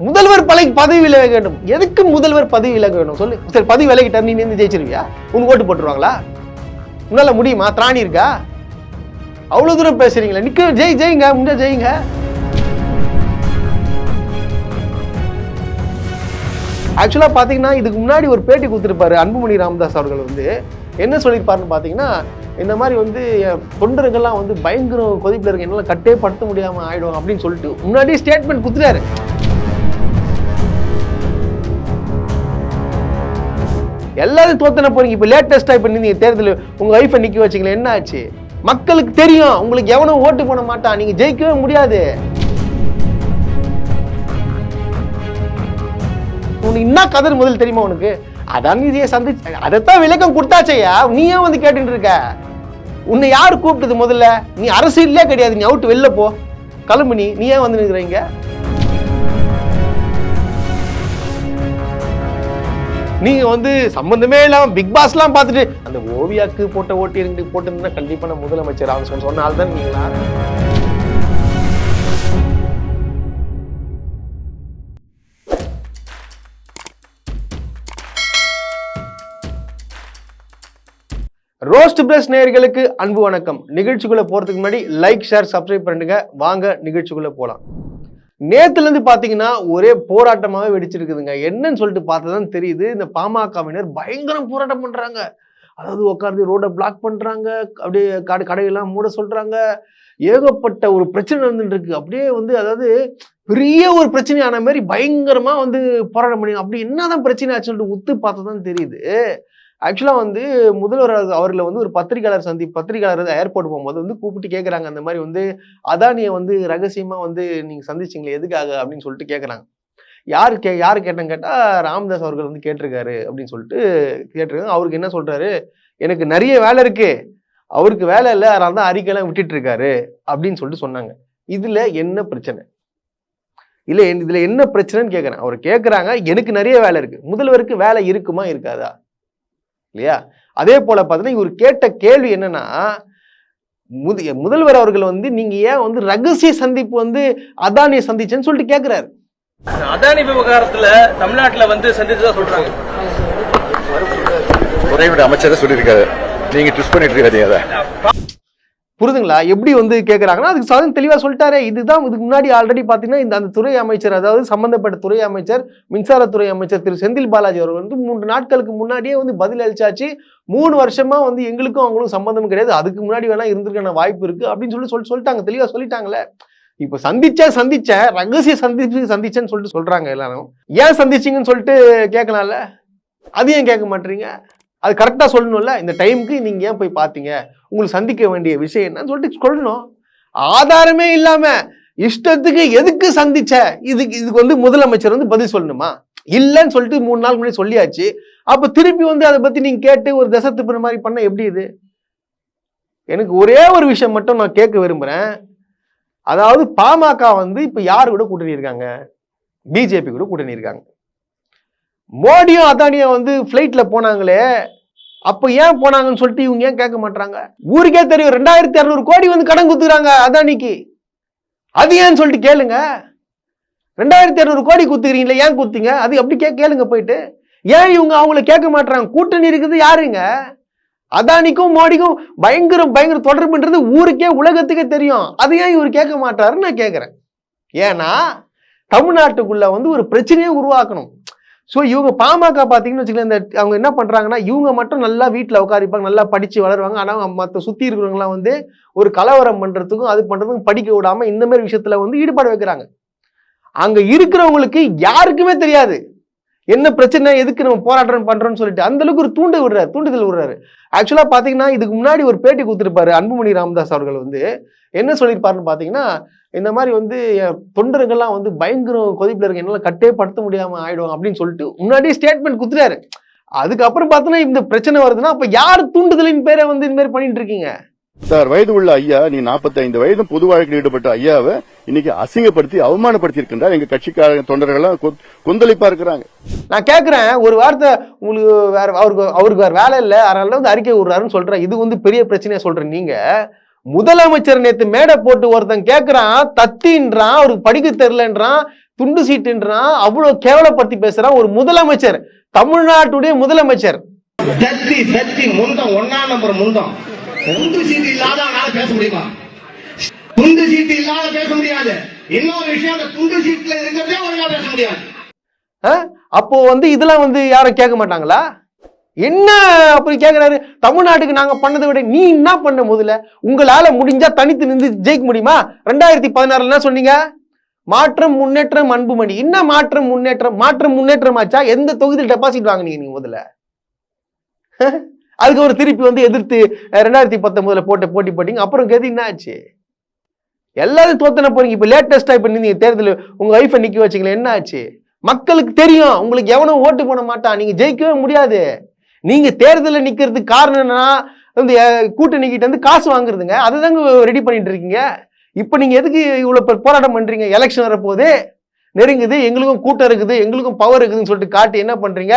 முதல்வர் பதவி விலக வேண்டும். எதுக்கு முதல்வர் பதவி விலக வேண்டும் சொல்லு? சரி, பதவி விலகிட்டார், நீ நின்று ஜெயிச்சிருவியா? உனக்கு ஓட்டு போட்டுருவாங்களா? உன்னால முடியுமா? திராணி இருக்கா? அவ்வளவு தூரம் பேசுறீங்களா? நிக்க ஜெயிங்க, முன்னாடி ஜெயிங்க. ஆக்சுவலா பாத்தீங்கன்னா இதுக்கு முன்னாடி ஒரு பேட்டி கொடுத்துருப்பாரு அன்புமணி ராமதாஸ் அவர்கள். வந்து என்ன சொல்லியிருப்பாருன்னு பாத்தீங்கன்னா, இந்த மாதிரி வந்து தொண்டர்கள்லாம் வந்து பயங்கர கொதிப்புல இருக்கு, என்னால கட்டே படுத்த முடியாம ஆயிடும் அப்படின்னு சொல்லிட்டு முன்னாடியே ஸ்டேட்மெண்ட் கொடுத்துட்டாரு. எல்லாரும் தோத்தன போறீங்க. இப்ப லேட்டஸ்டா இப்ப நீங்க தேர்தல் உங்க வைஃபை நிக்க வச்சீங்களா, என்ன ஆச்சு? மக்களுக்கு தெரியும் உங்களுக்கு எவனும் ஓட்டு போட மாட்டான், நீங்க ஜெயிக்கவே முடியாது. உனக்கு என்ன கதர் முதல் தெரியுமா உனக்கு? அதான் நீ சந்திச்சு அதைத்தான் விளக்கம் கொடுத்தாச்சையா, நீ ஏன் வந்து கேட்டுட்டு இருக்க? உன்னை யாரு கூப்பிட்டது முதல்ல? நீ அரசியலே கிடையாது, நீ அவுட்டு வெளில போ, கிளம்பு. நீ ஏன் வந்து நிற்கிறீங்க? நீங்க வந்து சம்பந்தமே இல்லாம பிக் பாஸ் எல்லாம் பார்த்துட்டு அந்த ஓவியாக்கு போட்ட ஓட்டு இருந்து போட்டு கண்டிப்பா நான் முதலமைச்சர் ஆகும் சொன்ன ஆள் தான் நீங்களா? ரோஸ்ட் பிரஸ் நேயர்களுக்கு அன்பு வணக்கம். நிகழ்ச்சிக்குள்ள போறதுக்கு முன்னாடி லைக், ஷேர், சப்ஸ்கிரைப் பண்ணுங்க. வாங்க நிகழ்ச்சிக்குள்ள போலாம். நேத்துல இருந்து பாத்தீங்கன்னா ஒரே போராட்டமாவே வெடிச்சிருக்குதுங்க. என்னன்னு சொல்லிட்டு பார்த்ததான் தெரியுது, இந்த பாமகவினர் பயங்கரம் போராட்டம் பண்றாங்க. அதாவது உட்கார்ந்து ரோட பிளாக் பண்றாங்க, அப்படியே கடையெல்லாம் மூட சொல்றாங்க. ஏகப்பட்ட ஒரு பிரச்சனை நடந்துட்டு இருக்கு. அப்படியே வந்து அதாவது பெரிய ஒரு பிரச்சனையான மாதிரி பயங்கரமா வந்து போராட்டம் பண்ணி, அப்படி என்னதான் பிரச்சனை ஆச்சுன்னு சொல்லிட்டு உத்து பார்த்ததான் தெரியுது. ஆக்சுவலா வந்து முதல்வர் அவர்களை வந்து ஒரு பத்திரிகையாளர் ஏர்போர்ட் போகும்போது வந்து கூப்பிட்டு கேட்கறாங்க, அந்த மாதிரி வந்து அதானியை வந்து ரகசியமா வந்து நீங்க சந்திச்சிங்களே எதுக்காக அப்படின்னு சொல்லிட்டு கேட்கறாங்க. யாரு கேட்டேன்னு கேட்டா ராமதாஸ் அவர்கள் வந்து கேட்டிருக்காரு அப்படின்னு சொல்லிட்டு கேட்டிருக்காங்க. அவருக்கு என்ன சொல்றாரு, எனக்கு நிறைய வேலை இருக்கு, அவருக்கு வேலை இல்லை, அதனால தான் அறிக்கையெல்லாம் விட்டுட்டு இருக்காரு அப்படின்னு சொல்லிட்டு சொன்னாங்க. இதுல என்ன பிரச்சனை? இதுல என்ன பிரச்சனைன்னு கேட்கறேன். அவர் கேட்கறாங்க, எனக்கு நிறைய வேலை இருக்கு. முதல்வருக்கு வேலை இருக்குமா இருக்காதா இல்லையா? அதே போல பார்த்தீங்கன்னா இவர் கேட்ட கேள்வி என்னன்னா, முதல்வர் அவர்கள் வந்து நீங்க ஏன் வந்து ரகசிய சந்திப்பு வந்து அதானியை சந்திச்சேன்னு சொல்லிட்டு கேட்கிறாரு. அதானி விவகாரத்துல தமிழ்நாட்டுல வந்து சந்திச்சதா சொல்றாங்க. துறைமுறை அமைச்சர் சொல்லியிருக்காரு, நீங்க ட்விஸ்ட் பண்ணிட்டு இருக்காதீங்க. புரிதுங்களா? எப்படி வந்து கேட்கறாங்கன்னா அதுக்கு சாதம் தெளிவா சொல்லிட்டாரே. இதுதான் இதுக்கு முன்னாடி ஆல்ரெடி பாத்தீங்கன்னா அந்த துறை அமைச்சர், அதாவது சம்பந்தப்பட்ட துறை அமைச்சர், மின்சாரத்துறை அமைச்சர் திரு செந்தில் பாலாஜி அவர்கள் வந்து 3 நாட்களுக்கு முன்னாடியே வந்து பதில் அளிச்சாச்சு. 3 வருஷமா வந்து எங்களுக்கும் அவங்களுக்கும் சம்பந்தம் கிடையாது, அதுக்கு முன்னாடி வேணா இருந்திருக்கான வாய்ப்பு இருக்கு அப்படின்னு சொல்லிட்டாங்க, தெளிவா சொல்லிட்டாங்களே. இப்ப சந்திச்சேன் ரகசிய சந்திச்சேன்னு சொல்லிட்டு சொல்றாங்க எல்லாரும். ஏன் சந்திச்சீங்கன்னு சொல்லிட்டு கேட்கலாம்ல, அது ஏன் கேட்க மாட்டீங்க? அது கரெக்டா சொல்லணும்ல. இந்த டைமுக்கு நீங்க ஏன் போய் பாத்தீங்க, உங்களுக்கு சந்திக்க வேண்டிய விஷயம் என்னன்னு சொல்லிட்டு சொல்லணும். ஆதாரமே இல்லாம இஷ்டத்துக்கு எதுக்கு சந்திச்ச, இதுக்கு வந்து முதலமைச்சர் வந்து பதில் சொல்லணுமா? இல்லைன்னு சொல்லிட்டு 3 நாள் முன்னாடி சொல்லியாச்சு. அப்ப திருப்பி வந்து அதை பத்தி நீங்க கேட்டு ஒரு தசை திருப்புற மாதிரி பண்ண எப்படி இது? எனக்கு ஒரே ஒரு விஷயம் மட்டும் நான் கேட்க விரும்புறேன். அதாவது பாமக வந்து இப்ப யாரு கூட கூட்டணி இருக்காங்க? பிஜேபி கூட கூட்டணி இருக்காங்க. மோடியும் அதானியும் வந்து பிளைட்ல போனாங்களே, அப்ப ஏன் போனாங்கன்னு சொல்லிட்டு இவங்க ஏன் கேட்க மாட்டாங்க? ஊருக்கே தெரியும் 2200 கோடி வந்து கடன் குத்துறாங்க அதானிக்கு. அது ஏன்னு சொல்லிட்டு கேளுங்க. 2200 கோடி குத்துக்கிறீங்களா, ஏன் குத்தீங்க? அது அப்படி கேளுங்க போயிட்டு. ஏன் இவங்க அவங்கள கேட்க மாட்டாங்க? கூட்டணி இருக்குது யாருங்க? அதானிக்கும் மோடிக்கும் பயங்கர தொடர்புன்றது ஊருக்கே உலகத்துக்கே தெரியும். அது ஏன் இவர் கேட்க மாட்டாருன்னு நான் கேட்கிறேன். ஏன்னா தமிழ்நாட்டுக்குள்ள வந்து ஒரு பிரச்சனையை உருவாக்கணும். ஸோ இவங்க பாமக பார்த்தீங்கன்னு வச்சுக்கலாம், அவங்க என்ன பண்ணுறாங்கன்னா, இவங்க மட்டும் நல்லா வீட்டில் உட்காரிப்பாங்க, நல்லா படித்து வளருவாங்க. ஆனால் மற்ற சுற்றி இருக்கிறவங்களாம் வந்து ஒரு கலவரம் பண்ணுறதுக்கும் அது பண்ணுறதுக்கும் படிக்க விடாமல் இந்த மாதிரி விஷயத்தில் வந்து ஈடுபாடு வைக்கிறாங்க. அங்கே இருக்கிறவங்களுக்கு யாருக்குமே தெரியாது என்ன பிரச்சனை, எதுக்கு நம்ம போராட்டம் பண்ணுறோம்னு சொல்லிட்டு அந்த அளவுக்கு ஒரு தூண்டுதல் விடுறாரு. ஆக்சுவலாக பார்த்தீங்கன்னா இதுக்கு முன்னாடி ஒரு பேட்டி கொடுத்துருப்பாரு அன்புமணி ராமதாஸ் அவர்கள். வந்து என்ன சொல்லியிருப்பாருன்னு பார்த்தீங்கன்னா, இந்த மாதிரி வந்து தொண்டர்கள்லாம் வந்து பயங்கரம் கொதிப்புல இருக்கு, என்னால கட்டே படுத்த முடியாம ஆயிடும் அப்படின்னு சொல்லிட்டு முன்னாடியே ஸ்டேட்மெண்ட் கொடுத்துட்டாரு. அதுக்கப்புறம் பார்த்தோன்னா இந்த பிரச்சனை வருதுன்னா அப்ப யார் தூண்டுதலின் பேரை வந்து இந்த மாதிரி பண்ணிட்டு இருக்கீங்க? சார், வயது உள்ள ஐயா, நீ 45 வயது பொது வாழ்க்கையில் ஈடுபட்ட ஐயாவை இன்னைக்கு அசிங்கப்படுத்தி அவமானப்படுத்தி இருக்கின்றார். எங்க கட்சிக்கார தொண்டர்கள் கொந்தளிப்பா இருக்கிறாங்க. நான் கேட்கிறேன், ஒரு வார்த்தை உங்களுக்கு வேற அவருக்கு வேற வேலை இல்லை, அதனால வந்து அறிக்கை விடுறாருன்னு சொல்றேன். இது வந்து பெரிய பிரச்சனையா சொல்றேன். நீங்க முதலமைச்சர் நேத்து மேடை போட்டு ஒருத்தன் கேட்கிறான், தத்தின்றான், அவருக்கு படிக்க தெரியலன்றான், துண்டு சீட்டுன்றான், அவ்வளவு கேவலப்படுத்தி பேசுறான் ஒரு முதலமைச்சர், தமிழ்நாட்டுடைய முதலமைச்சர். முந்தம் 1ஆம் நம்பர் முந்தம். துண்டு சீட்டு இல்லாதவனால பேச முடியுமா? துண்டு சீட்டு இல்லாத பேச முடியாது. இன்னொரு விஷயம், அந்த துண்டு சீட்டுல இருக்கிறதே ஒழுங்கா பேச முடியாது. அப்போ இதெல்லாம் யாரும் கேட்க மாட்டாங்களா? என்ன அப்படி கேட்கிறாரு? தமிழ்நாட்டுக்கு நாங்க பண்ணதை விட நீ என்ன பண்ண? முதல்ல உங்களால முடிஞ்சா தனித்து நின்று ஜெயிக்க முடியுமா? 2016 என்ன சொன்னீங்க? மாற்றம் முன்னேற்றம் அன்புமணி. என்ன மாற்றம் முன்னேற்றம்? மாற்றம் முன்னேற்றம் ஆச்சா? எந்த தொகுதியில் டெபாசிட் வாங்கினீங்க நீங்க முதல்ல? அதுக்கு ஒரு திருப்பி எதிர்த்து 2019 போட்டி போட்டீங்க. அப்புறம் கதி என்ன ஆச்சு? எல்லாரும் தோத்தன போறீங்க. இப்ப லேட்டஸ்டா இப்ப நீங்க தேர்தல் உங்க வைஃபை நிக்க வச்சீங்களா, என்ன ஆச்சு? மக்களுக்கு தெரியும் உங்களுக்கு எவனும் ஓட்டு போட மாட்டான், நீங்க ஜெயிக்கவே முடியாது. நீங்க தேர்தலில் நிக்கிறதுக்கு காரணம் என்னன்னா கூட்டணி கிட்ட காசு வாங்குறதுங்க. அதுதாங்க ரெடி பண்ணிட்டு இருக்கீங்க. இப்ப நீங்க எதுக்கு இவ்வளவு போராட்டம் பண்றீங்க? எலெக்ஷன் வரப்போகுது, நெருங்குது, எங்களுக்கும் கூட்டம் இருக்குது, எங்களுக்கும் பவர் இருக்குதுன்னு சொல்லிட்டு காட்டி என்ன பண்றீங்க?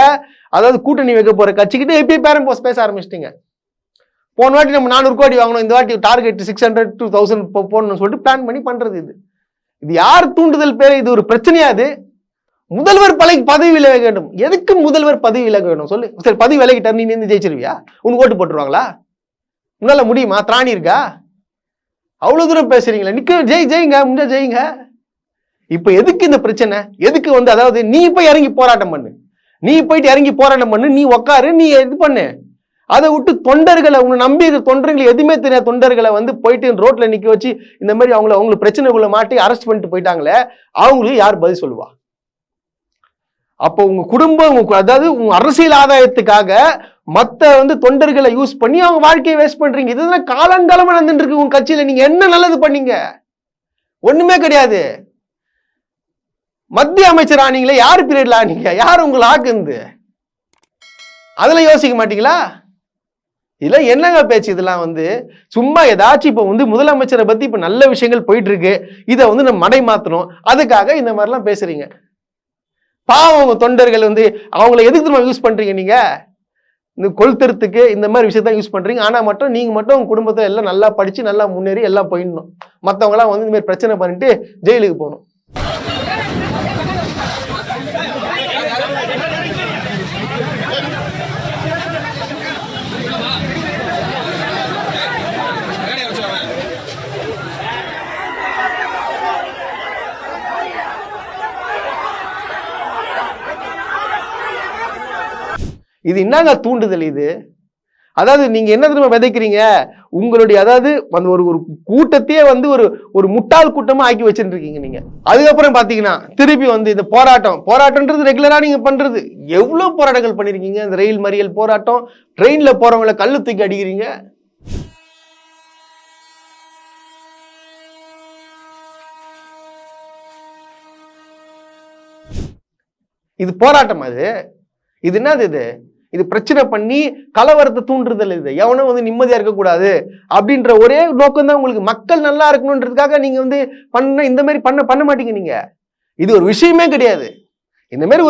அதாவது கூட்டணி வைக்க போற கட்சிக்கிட்டு எப்பயும் பேரம் பேச ஆரம்பிச்சிட்டீங்க. போன வாட்டி நம்ம 400 கோடி வாங்கணும், இந்த வாட்டி டார்கெட் 600 to 1000 போடணும்னு சொல்லிட்டு பிளான் பண்ணி பண்றது. இது யார் தூண்டுதல் பேரு? இது ஒரு பிரச்சனையாது. முதல்வர் பதவி விலக வேண்டும். எதுக்கு முதல்வர் பதவி விலக வேண்டும் சொல்லு? சரி, பதவி விலகிட்டார், நீ நின்று ஜெயிச்சிருவியா? உனக்கு ஓட்டு போட்டுருவாங்களா? உன்னால முடியுமா? திராணி இருக்கா? அவ்வளவு தூரம் பேசுறீங்களா? ஜெயிங்க, முடிஞ்சா ஜெயிங்க. இப்ப எதுக்கு இந்த பிரச்சனை? எதுக்கு அதாவது நீ போய் இறங்கி போராட்டம் பண்ணு, நீ போயிட்டு இறங்கி போராட்டம் பண்ணு, நீ உக்காரு, நீ இது பண்ணு. அதை விட்டு தொண்டர்களை, உங்க நம்பி தொண்டர்கள் எதுவுமே தெரியாத தொண்டர்களை போயிட்டு ரோட்ல நிக்க வச்சு இந்த மாதிரி அவங்களுக்கு பிரச்சனைக்குள்ள மாட்டி அரெஸ்ட் பண்ணிட்டு போயிட்டாங்களே, அவங்களுக்கு யார் பதில் சொல்லுவா? அப்போ உங்க குடும்பம், அதாவது உங்க அரசியல் ஆதாயத்துக்காக மத்த தொண்டர்களை யூஸ் பண்ணி அவங்க வாழ்க்கையை வேஸ்ட் பண்றீங்க. இதுதான் காலங்காலமா நடந்துட்டு இருக்கு உங்க கட்சியில. நீங்க என்ன நல்லது பண்ணீங்க? ஒண்ணுமே கிடையாது. மத்திய அமைச்சர் ஆனீங்களே, யார் பீரியட்ல ஆனீங்க? யார் உங்களை ஆக்குந்து? அதெல்லாம் யோசிக்க மாட்டீங்களா? இதெல்லாம் என்னங்க பேச்சு? இதெல்லாம் சும்மா ஏதாச்சும் இப்ப முதலமைச்சரை பத்தி இப்ப நல்ல விஷயங்கள் போயிட்டு இருக்கு, இதை நம்ம மடை மாத்தணும், அதுக்காக இந்த மாதிரிலாம் பேசுறீங்க. பாவம் தொண்டர்கள் அவங்களை எதுக்கு திரும்ப யூஸ் பண்றீங்க? நீங்க இந்த கொளுத்துறதுக்கு இந்த மாதிரி விஷயத்தான் யூஸ் பண்றீங்க. ஆனா நீங்க மட்டும் உங்க குடும்பத்தை எல்லாம் நல்லா படிச்சு நல்லா முன்னேறி எல்லாம் போயிடணும். மத்தவங்க எல்லாம் இந்த மாதிரி பிரச்சனை பண்ணிட்டு ஜெயிலுக்கு போகணும். இது என்னங்க தூண்டுதல்? இது அதாவது நீங்க என்ன திரும்ப விதைக்கிறீங்க? உங்களுடைய அதாவது ஒரு கூட்டத்தையே ஒரு முட்டாள் கூட்டமா ஆக்கி வச்சுட்டு இருக்கீங்க நீங்க. அதுக்கப்புறம் பாத்தீங்கன்னா திருப்பி இந்த போராட்டம்ன்றது ரெகுலரா நீங்க பண்றது. எவ்வளவு போராட்டங்கள் பண்ணிருக்கீங்க? இந்த ரயில் மறியல் போராட்டம், ட்ரெயின்ல போறவங்களை கல்லு தூக்கி அடிக்கிறீங்க. இது போராட்டம்? இது என்னது? இது பிரச்சனை பண்ணி கலவரத்தை தூண்டுறதில்ல. இது எவனும் நிம்மதியா இருக்கக்கூடாது அப்படின்ற ஒரே நோக்கம் தான் உங்களுக்கு. மக்கள் நல்லா இருக்கணும்ன்றதுக்காக நீங்க பண்ண இந்த மாதிரி பண்ண மாட்டீங்க. நீங்க இது ஒரு விஷயமே கிடையாது. இந்த மாதிரி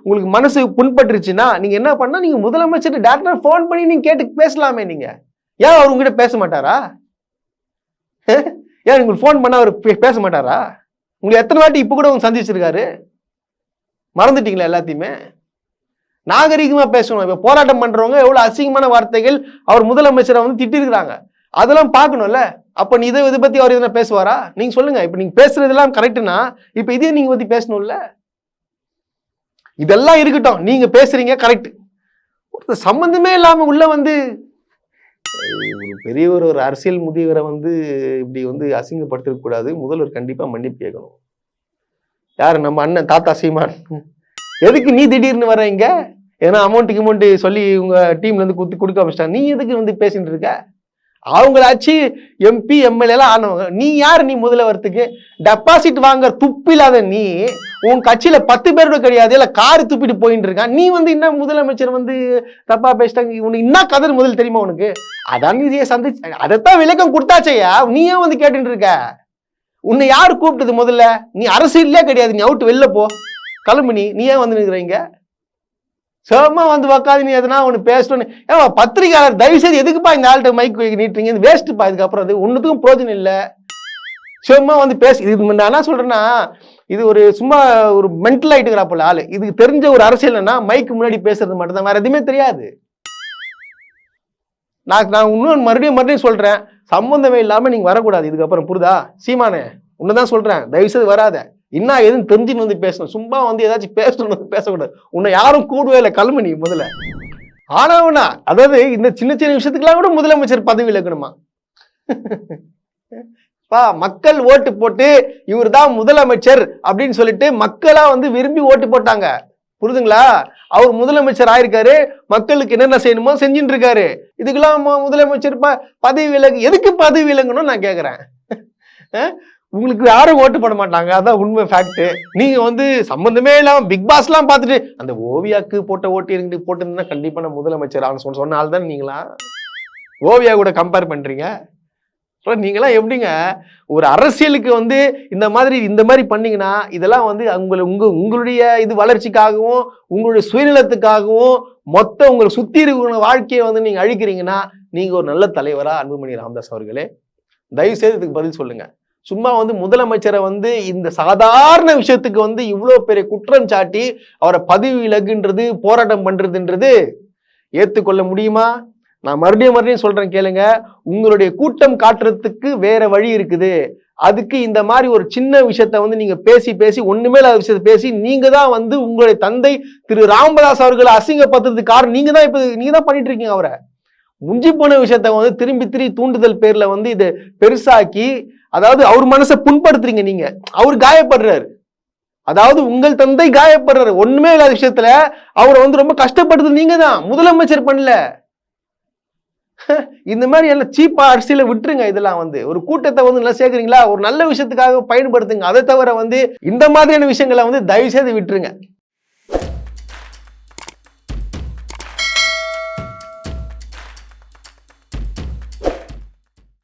உங்களுக்கு மனசு புண்பட்டுருச்சுன்னா நீங்க என்ன பண்ணா, நீங்க முதலமைச்சர் டைரக்டா போன் பண்ணி நீங்க கேட்டு பேசலாமே. நீங்க ஏன் அவர் உங்ககிட்ட பேச மாட்டாரா? ஏன் உங்களுக்கு போன் பண்ணா அவர் பேச மாட்டாரா? உங்களுக்கு எத்தனை வாட்டி இப்ப கூட சந்திச்சிருக்காரு? மறந்துட்டீங்களா எல்லாத்தையுமே? நாகரிகமா பேசணும். இப்ப போராட்டம் பண்றவங்க எவ்வளவு அசிங்கமான வார்த்தைகள் அவர் முதலமைச்சரை திட்டி இருக்கிறாங்க, அதெல்லாம் பார்க்கணும்ல. அப்ப நீ இதை பத்தி அவர் எதனா பேசுவாரா? நீங்க சொல்லுங்க. இப்ப நீங்க பேசுறதெல்லாம் கரெக்ட்னா இப்ப இதே நீங்க பத்தி பேசணும்ல. இதெல்லாம் இருக்கட்டும், நீங்க பேசுறீங்க கரெக்ட். ஒரு சம்பந்தமே இல்லாம உள்ள பெரிய ஒரு அரசியல் முதியவரை இப்படி அசிங்கப்படுத்திருக்க கூடாது. முதல்வர் கண்டிப்பா மன்னிப்பு கேட்கணும். யாரு? நம்ம அண்ணன் தாத்தா சீமான். எதுக்கு நீ திடீர்னு வர இங்க? ஏன்னா அமௌண்ட் சொல்லி உங்க டீம்ல கொடுக்க ஆரம்பிச்சிட்டாங்க. நீ எதுக்கு பேசிட்டு இருக்க? அவங்களாச்சு எம்பி எம்எல்ஏ எல்லாம் ஆனவங்க. நீ யாரு? நீ முதல்வரத்துக்கு டெபாசிட் வாங்க துப்பில்லாத நீ. உன் கட்சியில 10 பேரோட கிடையாது, இல்ல காரு துப்பிட்டு போயிட்டு இருக்கான். நீ என்ன முதலமைச்சர் தப்பா பேசிட்டாங்க, உனக்கு என்ன கதை முதல் தெரியுமா உனக்கு? அதான் நீ சந்திச்சு அதைத்தான் விளக்கம் கொடுத்தாச்சையா. நீ ஏன் கேட்டுட்டு இருக்க? உன்னை யாரு கூப்பிட்டது முதல்ல? நீ அரசியலே கிடையாது, நீ அவுட்டு வெளில போ, கிளம்பு. நீ ஏன் நிற்கிறீங்க? சும்மா உக்காது நீ எதனா ஒன்று பேசணும்னு. ஏன் பத்திரிகையாளர் தயவு செய்து எதுக்குப்பா இந்த ஆள்கிட்ட மைக் நீட்டுறீங்க? வேஸ்ட்டுப்பா. இதுக்கப்புறம் அது ஒன்றுத்துக்கும் பிரோஜனம் இல்லை. சும்மா பேச. இது நான் என்ன சொல்றேன்னா, இது ஒரு சும்மா ஒரு மென்டல் ஆயிட்டுக்கிறாப்புல ஆளு. இதுக்கு தெரிஞ்ச ஒரு அரசியல் என்ன, மைக்கு முன்னாடி பேசுறது மட்டும்தான், வேற எதுவுமே தெரியாது. நான் இன்னும் மறுபடியும் சொல்றேன், சம்பந்தமே இல்லாம நீங்க வரக்கூடாது இதுக்கப்புறம், புரியுதா? சீமானே உன்னதான் சொல்றேன், தயவு செய்து வராத. இன்னும் எதுவும் தெரிஞ்சுன்னு வந்து பேசணும், சும்மா வந்து ஏதாச்சும் பேசணும் பேசக்கூடாது. உன்னை யாரும் கூடவே இல்லை, கிளம்பு நீ முதல்ல. ஆனவனா அதாவது இந்த சின்ன சின்ன விஷயத்துக்கெல்லாம் கூட முதலமைச்சர் பதவி இழக்கணுமா? மக்கள் ஓட்டு போட்டு இவர் தான் முதலமைச்சர் அப்படின்னு சொல்லிட்டு மக்களா வந்து விரும்பி ஓட்டு போட்டாங்க, புரியுதுங்களா? அவர் முதலமைச்சர் ஆயிருக்காரு, மக்களுக்கு என்னென்ன செய்யணுமோ செஞ்சுட்டு இருக்காரு. இதுக்கெல்லாம் முதலமைச்சர் பதவி விலகு, எதுக்கு பதவி விலகணும்னு நான் கேக்குறேன். உங்களுக்கு யாரும் ஓட்டு போட மாட்டாங்க, அதான் உண்மை ஃபேக்ட். நீங்க வந்து சம்பந்தமே இல்லாம பிக் பாஸ் எல்லாம் பார்த்துட்டு அந்த ஓவியாக்கு போட்ட ஓட்டு இருந்து போட்டு கண்டிப்பா நான் முதலமைச்சர் ஆகணும் சொன்ன ஆள் தான் நீங்களா? ஓவியா கூட கம்பேர் பண்றீங்க? நீங்களாம் எப்படிங்க ஒரு அரசியலுக்கு வந்து இந்த மாதிரி பண்ணீங்கன்னா, இதெல்லாம் வந்து உங்களுடைய இது வளர்ச்சிக்காகவும் உங்களுடைய சுயநலத்துக்காகவும் மொத்த உங்களை சுத்தி இருக்கிற வாழ்க்கையை வந்து நீங்க அழிக்கிறீங்கன்னா, நீங்க ஒரு நல்ல தலைவரா அன்புமணி ராமதாஸ் அவர்களே? தயவு செய்து இதுக்கு பதில் சொல்லுங்க. சும்மா வந்து முதலமைச்சரை வந்து இந்த சாதாரண விஷயத்துக்கு வந்து இவ்வளவு பெரிய குற்றம் சாட்டி அவரை பதவி விலகுன்றது, போராட்டம் பண்றதுன்றது ஏத்துக்கொள்ள முடியுமா? நான் மறுபடியும் சொல்றேன் கேளுங்க. உங்களுடைய கூட்டம் காட்டுறதுக்கு வேற வழி இருக்குது. அதுக்கு இந்த மாதிரி ஒரு சின்ன விஷயத்த வந்து நீங்க பேசி ஒண்ணுமே இல்லாத விஷயத்த பேசி நீங்க தான் வந்து உங்களுடைய தந்தை திரு ராமதாஸ் அவர்களை அசிங்கப்படுத்துறதுக்கு காரணம் நீங்க தான் பண்ணிட்டு இருக்கீங்க. அவரை முஞ்சி போன விஷயத்த வந்து திரும்பி தூண்டுதல் பேர்ல வந்து இதை பெருசாக்கி, அதாவது அவர் மனசை புண்படுத்துறீங்க. நீங்க அவர் காயப்படுறாரு, அதாவது உங்கள் தந்தை காயப்படுறாரு. ஒண்ணுமே இல்லாத விஷயத்துல அவரை வந்து ரொம்ப கஷ்டப்படுறது நீங்க தான், முதலமைச்சர் பண்ணல. இந்த மாதிரி எல்லாம் சீப்பா அரசியல விட்டுருங்க. இதெல்லாம் வந்து ஒரு கூட்டத்தை வந்து நல்லா சேர்க்குறீங்களா, ஒரு நல்ல விஷயத்துக்காக பயன்படுத்துங்க. அதை தவிர வந்து இந்த மாதிரியான விஷயங்களை வந்து தயவு செய்து விட்டுருங்க.